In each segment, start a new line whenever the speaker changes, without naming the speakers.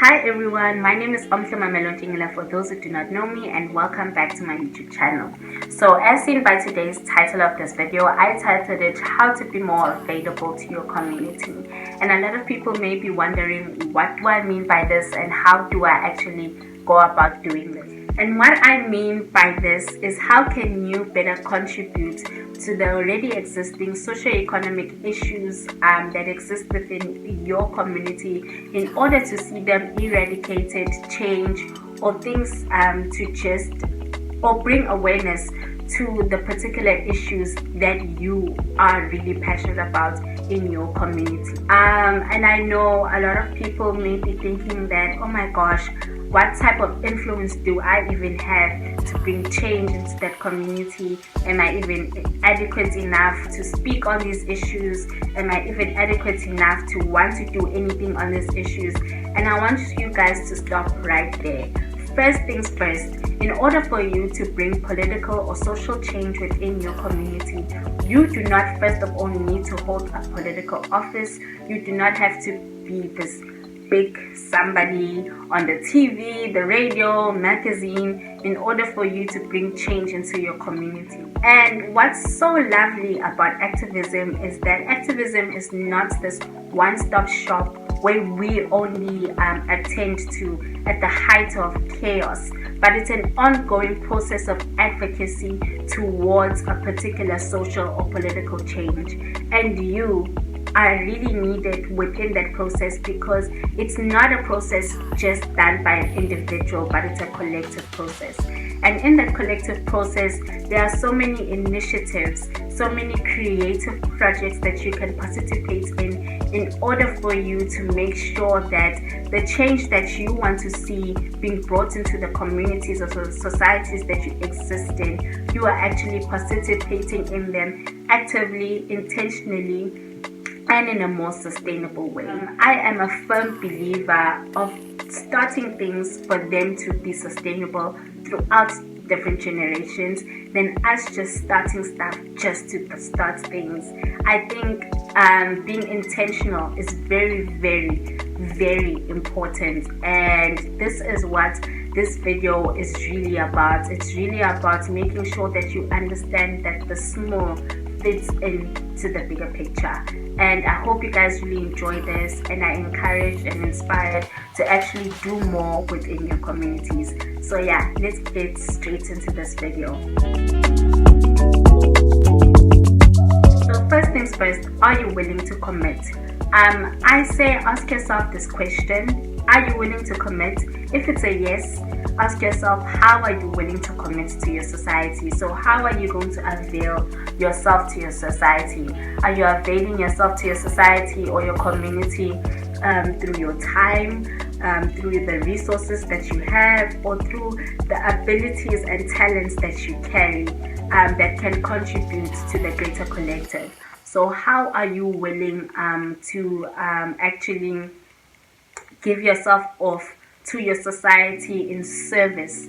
Hi everyone, my name is Omhlema for those who do not know me, and welcome back to my YouTube channel. So as seen by today's title of this video, I titled it How to Be More Available to Your Community. And a lot of people may be wondering, what do I mean by this and how do I actually go about doing this? And what I mean by this is, how can you better contribute to the already existing socio-economic issues that exist within your community in order to see them eradicated, change, or things to just or bring awareness to the particular issues that you are really passionate about in your community. And I know a lot of people may be thinking that, oh my gosh, what type of influence do I even have to bring change into that community? Am I even adequate enough to speak on these issues? Am I even adequate enough to want to do anything on these issues? And I want you guys to stop right there. First things first, in order for you to bring political or social change within your community, you do not first of all need to hold a political office. You do not have to be this big somebody on the TV, the radio, magazine, in order for you to bring change into your community. And what's so lovely about activism is that activism is not this one-stop shop where we only attend to at the height of chaos, but it's an ongoing process of advocacy towards a particular social or political change. And you are really needed within that process, because it's not a process just done by an individual, but it's a collective process. And in that collective process, there are so many initiatives, so many creative projects that you can participate in order for you to make sure that the change that you want to see being brought into the communities or societies that you exist in, you are actually participating in them actively, intentionally, and in a more sustainable way. I am a firm believer of starting things for them to be sustainable throughout different generations than us just starting stuff just to start things. I think being intentional is very, very, very important, and this is what this video is really about. It's really about making sure that you understand that the small fits into the bigger picture. And I hope you guys really enjoy this, and are encouraged and inspired to actually do more within your communities. So yeah, let's get straight into this video. So first things first, are you willing to commit? I say ask yourself this question: are you willing to commit? If it's a yes, ask yourself, how are you willing to commit to your society? So how are you going to avail yourself to your society? Are you availing yourself to your society or your community through your time, through the resources that you have, or through the abilities and talents that you carry that can contribute to the greater collective? So how are you willing to actually give yourself off to your society in service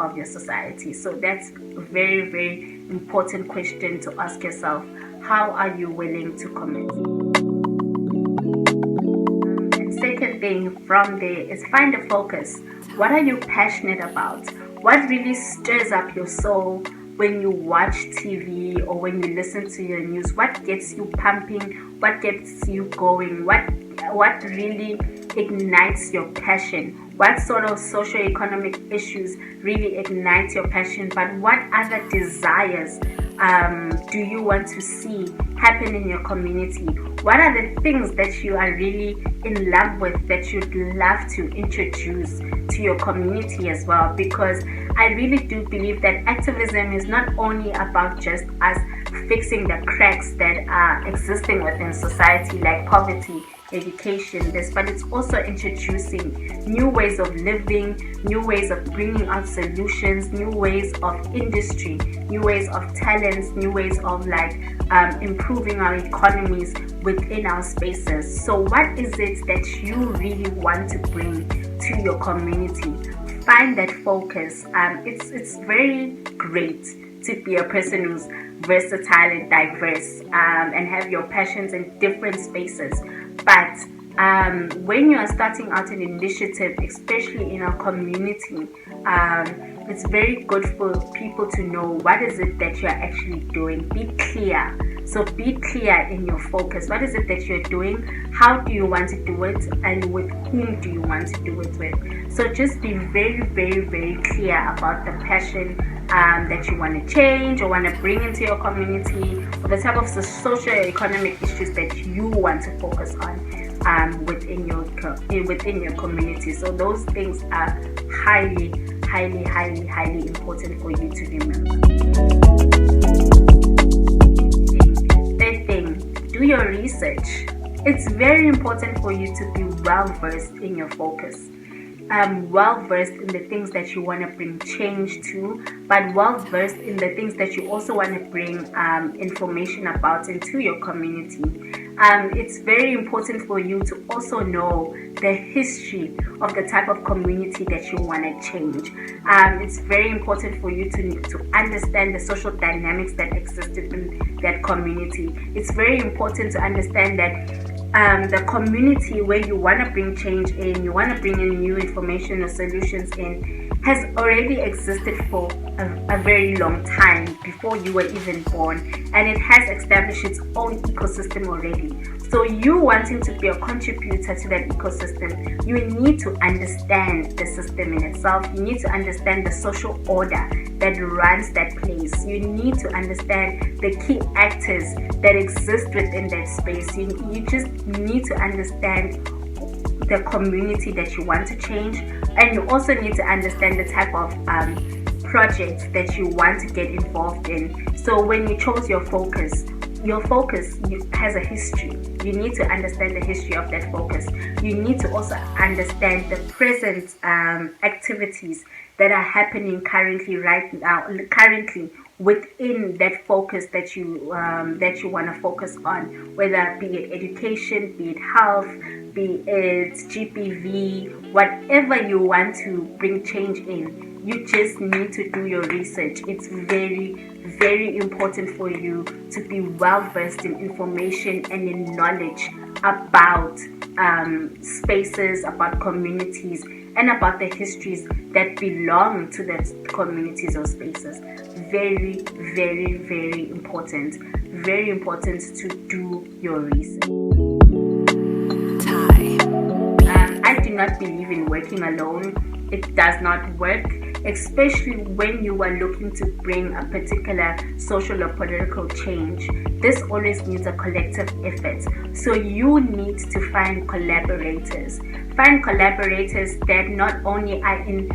of your society? So that's a very, very important question to ask yourself. How are you willing to commit? And second thing from there is find a focus. What are you passionate about? What really stirs up your soul when you watch TV or when you listen to your news? What gets you pumping? What gets you going? What really ignites your passion? What sort of socio-economic issues really ignite your passion? But what other desires do you want to see happen in your community? What are the things that you are really in love with that you'd love to introduce to your community as well? Because I really do believe that activism is not only about just us fixing the cracks that are existing within society, like poverty, education, but it's also introducing new ways of living, new ways of bringing out solutions, new ways of industry, new ways of talents, new ways of improving our economies within our spaces. So what is it that you really want to bring to your community? Find that focus. It's very great to be a person who's versatile and diverse and have your passions in different spaces. But when you are starting out an initiative, especially in our community, it's very good for people to know what is it that you are actually doing. Be clear. So be clear in your focus. What is it that you're doing? How do you want to do it? And with whom do you want to do it with? So just be very, very, very clear about the passion that you want to change or want to bring into your community, or the type of socio-economic issues that you want to focus on within your community. So those things are highly, highly, highly, highly important for you to remember. Third thing, do your research. It's very important for you to be well versed in your focus. Well versed in the things that you want to bring change to, but well versed in the things that you also want to bring information about into your community. It's very important for you to also know the history of the type of community that you want to change. It's very important for you to understand the social dynamics that existed in that community. It's very important to understand that the community where you want to bring change in, you want to bring in new information or solutions in, has already existed for a very long time before you were even born, and it has established its own ecosystem already. So you wanting to be a contributor to that ecosystem, you need to understand the system in itself. You need to understand the social order that runs that place. You need to understand the key actors that exist within that space. You just need to understand the community that you want to change, and you also need to understand the type of projects that you want to get involved in. So when you chose your focus has a history. You need to understand the history of that focus. You need to also understand the present activities that are happening currently within that focus that you want to focus on, whether be it education, be it health, be it GPV, whatever you want to bring change in. You just need to do your research. It's very, very important for you to be well versed in information and in knowledge about spaces, about communities, and about the histories that belong to those communities or spaces. Very, very, very important. Very important to do your research. I do not believe in working alone. It does not work, especially when you are looking to bring a particular social or political change. This always needs a collective effort. So you need to find collaborators. Find collaborators that not only are in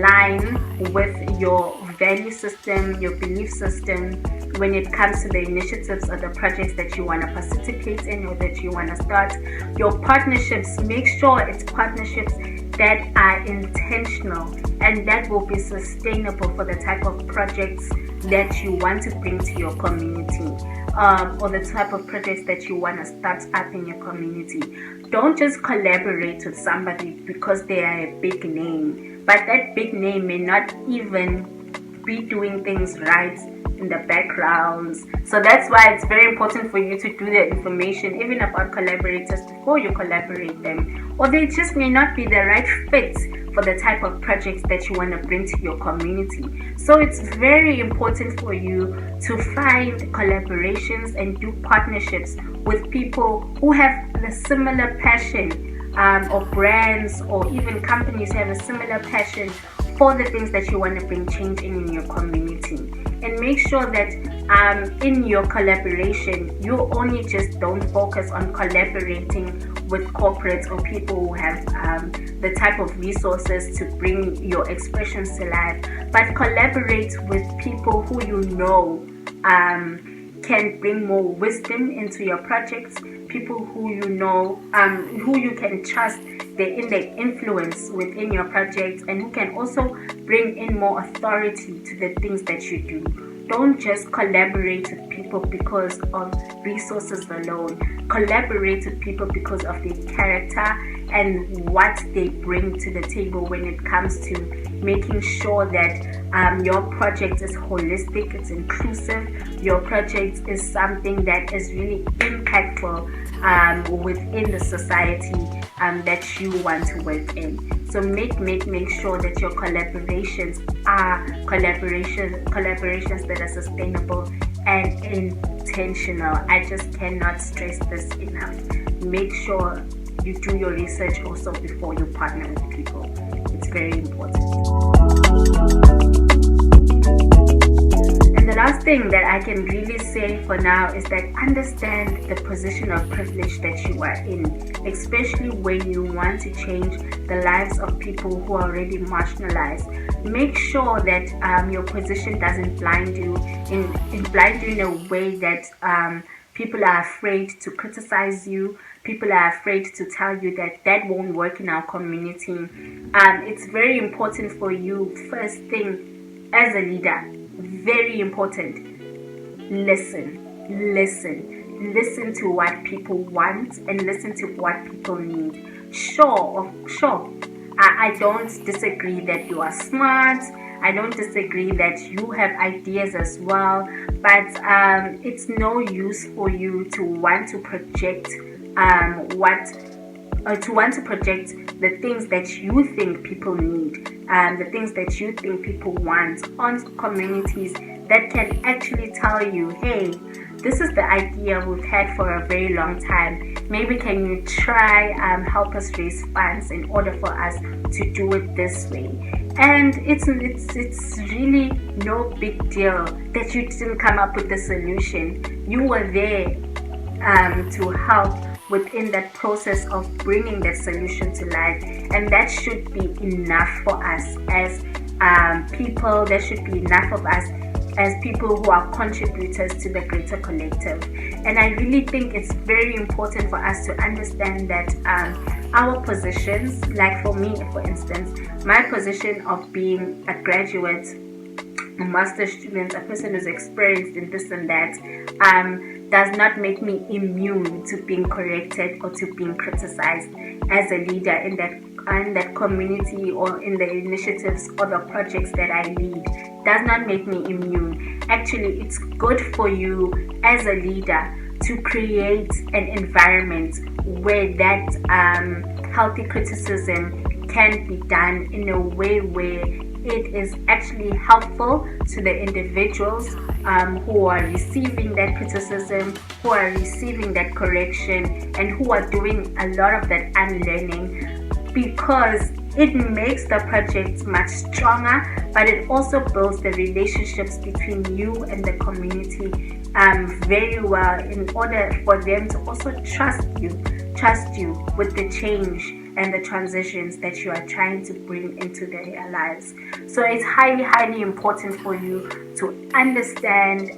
line with your value system, your belief system, when it comes to the initiatives or the projects that you want to participate in or that you want to start. Your partnerships, make sure it's partnerships that are intentional and that will be sustainable for the type of projects that you want to bring to your community, or the type of projects that you want to start up in your community. Don't just collaborate with somebody because they are a big name, but that big name may not even be doing things right in the backgrounds. So that's why it's very important for you to do the information even about collaborators before you collaborate them, or they just may not be the right fit for the type of projects that you want to bring to your community. So it's very important for you to find collaborations and do partnerships with people who have the similar passion, or brands or even companies who have a similar passion for the things that you want to bring change in your community. And make sure that in your collaboration, you only just don't focus on collaborating with corporates or people who have the type of resources to bring your expressions to life, but collaborate with people who you know can bring more wisdom into your projects, people who you know, who you can trust in their influence within your projects, and who can also bring in more authority to the things that you do. Don't just collaborate with people because of resources alone. Collaborate with people because of their character and what they bring to the table when it comes to making sure that your project is holistic, it's inclusive, your project is something that is really impactful within the society that you want to work in. So make sure that your collaborations are collaborations that are sustainable and intentional. I just cannot stress this enough. Make sure you do your research also before you partner with people. It's very important. And the last thing that I can really say for now is that understand the position of privilege that you are in, especially when you want to change the lives of people who are already marginalized. Make sure that your position doesn't blind you in a way that people are afraid to criticize you. People are afraid to tell you that won't work in our community. It's very important for you, first thing, as a leader, very important, listen to what people want and listen to what people need. Sure, I don't disagree that you are smart. I don't disagree that you have ideas as well, but it's no use for you to want to project the things that you think people need, the things that you think people want on communities that can actually tell you, hey, this is the idea we've had for a very long time. Maybe can you try help us raise funds in order for us to do it this way? And it's really no big deal that you didn't come up with the solution. You were there to help within that process of bringing that solution to life, and that should be enough for us as people. That should be enough of us as people who are contributors to the greater collective. And I really think it's very important for us to understand that our positions, like for me, for instance, my position of being a graduate, a master's student, a person who's experienced in this and that, does not make me immune to being corrected or to being criticized as a leader in that community or in the initiatives or the projects that I lead. Does not make me immune. Actually, it's good for you as a leader to create an environment where that healthy criticism can be done in a way where it is actually helpful to the individuals who are receiving that criticism, who are receiving that correction, and who are doing a lot of that unlearning, because it makes the project much stronger, but it also builds the relationships between you and the community very well, in order for them to also trust you with the change and the transitions that you are trying to bring into their lives. So it's highly important for you to understand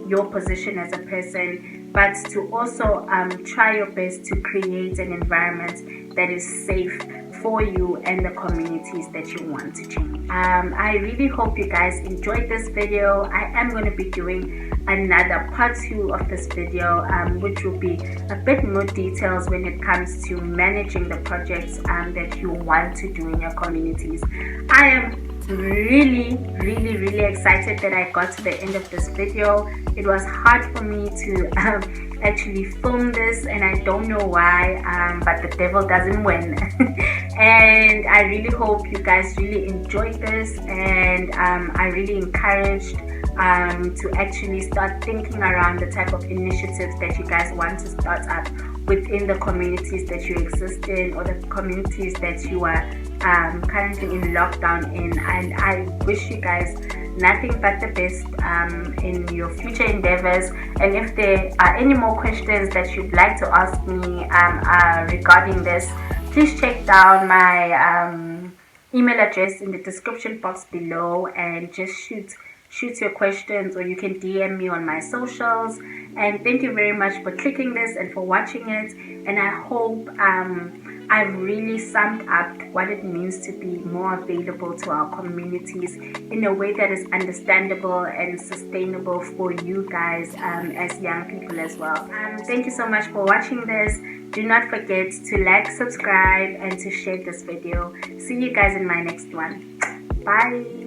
your position as a person, but to also try your best to create an environment that is safe for you and the communities that you want to change. I really hope you guys enjoyed this video. I am going to be doing another part 2 of this video, which will be a bit more details when it comes to managing the projects that you want to do in your communities. I am really excited that I got to the end of this video. It was hard for me to actually film this, and I don't know why, but the devil doesn't win. And I really hope you guys really enjoyed this, and I really encouraged to actually start thinking around the type of initiatives that you guys want to start up within the communities that you exist in, or the communities that you are currently in lockdown in. And I wish you guys nothing but the best in your future endeavors. And if there are any more questions that you'd like to ask me regarding this, please check down my email address in the description box below and just shoot your questions, or you can DM me on my socials. And thank you very much for clicking this and for watching it, and I hope I've really summed up what it means to be more available to our communities in a way that is understandable and sustainable for you guys as young people as well. Thank you so much for watching this. Do not forget to like, subscribe, and to share this video. See you guys in my next one. Bye.